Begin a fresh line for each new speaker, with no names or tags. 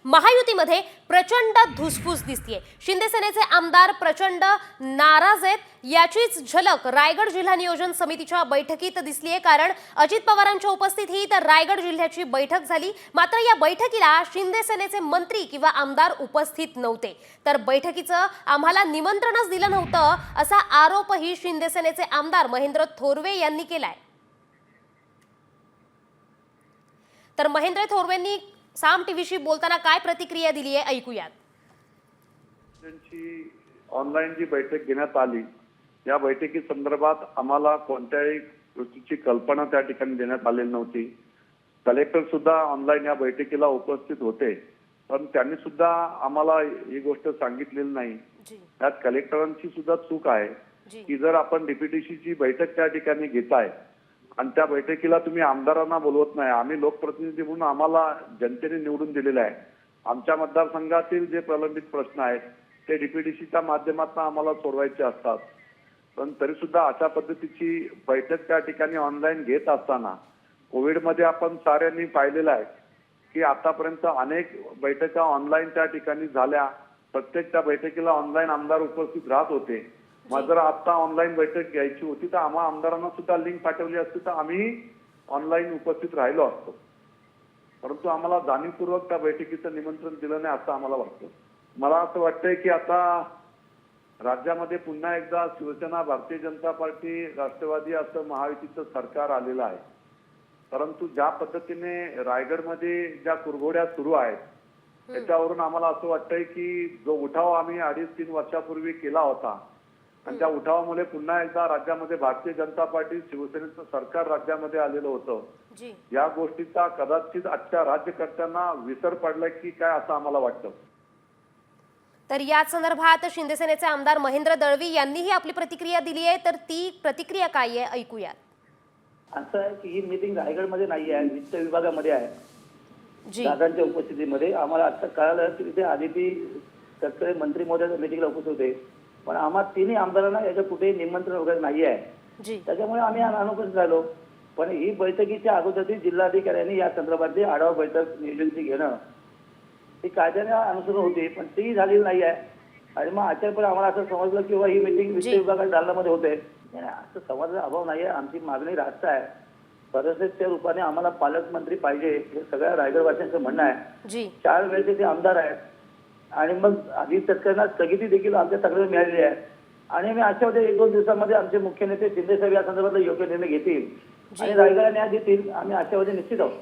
महायुतीमध्ये प्रचंड धुसफूस दिसतीये। शिंदे सेनेचे आमदार प्रचंड नाराज आहेत। याचीच झलक रायगड जिल्हा नियोजन समितीच्या बैठकीत दिसलीये। कारण अजित पवारांच्या उपस्थितीत रायगड जिल्ह्याची बैठक झाली, मात्र या बैठकीला शिंदे सेनेचे मंत्री किंवा आमदार उपस्थित नव्हते। तर बैठकीचं आम्हाला निमंत्रणच दिलं नव्हतं असा आरोपही शिंदे सेनेचे आमदार महेंद्र थोरवे यांनी केलाय। तर महेंद्र थोरवेंनी साम टीव्हीशी बोलताना काय प्रतिक्रिया दिली आहे ऐकूयात।
ऑनलाईन जी बैठक घेण्यात आली, या बैठकी संदर्भात आम्हाला कोणत्याही गोष्टीची कल्पना त्या ठिकाणी देण्यात आलेली नव्हती। कलेक्टर सुद्धा ऑनलाईन या बैठकीला उपस्थित होते, पण त्यांनी सुद्धा आम्हाला ही गोष्ट सांगितलेली नाही। त्यात कलेक्टरांची सुद्धा चूक आहे की जर आपण डीपीटीसीची बैठक त्या ठिकाणी घेताय आणि त्या बैठकीला तुम्ही आमदारांना बोलवत नाही। आम्ही लोकप्रतिनिधी म्हणून आम्हाला जनतेने निवडून दिलेले आहे। आमच्या मतदारसंघातील जे प्रलंबित प्रश्न आहेत ते डीपीटीसीच्या माध्यमातून आम्हाला सोडवायचे असतात, पण तरी सुद्धा अशा पद्धतीची बैठक त्या ठिकाणी ऑनलाईन घेत असताना कोविडमध्ये आपण साऱ्यांनी पाहिलेलं आहे की आतापर्यंत अनेक बैठका ऑनलाईन त्या ठिकाणी झाल्या। प्रत्येक त्या बैठकीला ऑनलाईन आमदार उपस्थित राहत होते। मग जर आता ऑनलाईन बैठक घ्यायची होती तर आम्हा आमदारांना सुद्धा लिंक पाठवली असती तर आम्ही ऑनलाईन उपस्थित राहिलो असतो, परंतु आम्हाला जाणीवपूर्वक त्या बैठकीचं निमंत्रण दिलं नाही असं आम्हाला वाटतं। मला असं वाटतंय की आता राज्यामध्ये पुन्हा एकदा शिवसेना, भारतीय जनता पार्टी, राष्ट्रवादी असं महायुतीचं सरकार आलेलं आहे। परंतु ज्या पद्धतीने रायगडमध्ये ज्या कुरघोड्या सुरू आहेत त्याच्यावरून आम्हाला असं वाटतंय की जो उठाव आम्ही 2.5-3 वर्षापूर्वी केला होता आणि त्या उठावामुळे पुन्हा एकदा राज्यामध्ये भारतीय जनता पार्टी, शिवसेनेचं सरकार राज्यामध्ये आलेलं होतं। या गोष्टीचा कदाचित आजच्या राज्यकर्त्यांना विसर पडलाय की काय असं आम्हाला वाटतं।
तर या संदर्भात शिंदे सेनेचे आमदार महेंद्र दळवी यांनीही आपली प्रतिक्रिया दिली आहे। तर ती प्रतिक्रिया काय आहे ऐकूयात।
असं आहे की ही मीटिंग रायगडमध्ये नाही आहे, वित्त विभागामध्ये आहे। दादांच्या उपस्थितीमध्ये आम्हाला आता कळालं की तिथे आदिती तत्कालीन मंत्री महोदय मीटिंगला उपस्थित होते, पण आम्हा तिन्ही आमदारांना याच्या कुठेही निमंत्रण वगैरे नाही आहे। त्याच्यामुळे आम्ही अनुपस्थित राहिलो। पण ही बैठकीच्या अगोदर जिल्हाधिकाऱ्यांनी या संदर्भातली आढावा बैठक नियोजनची घेणं ही कायद्याने अनुसरून होती, पण ती झालेली नाही आहे। आणि मग आचार्य आम्हाला असं समजलं की ही मीटिंग वित्त विभागाच्या दालनामध्ये होते। असं समजण्याचा अभाव नाही आहे। आमची मागणी रास्त आहे, सदस्याच्या रूपाने आम्हाला पालकमंत्री पाहिजे हे सगळ्या रायगडवासियांचं म्हणणं आहे। 4 वेळचे ते आमदार आहेत आणि मग आधी तत्कालीन स्थगिती देखील आमच्या तक्रारी मिळालेली आहे आणि मी आशावादी 1-2 दिवसांमध्ये आमचे मुख्य नेते शिंदे साहेब या संदर्भातला योग्य निर्णय घेतील आणि रायगडला न्याय देतील। आम्ही आशावादी निश्चित आहोत।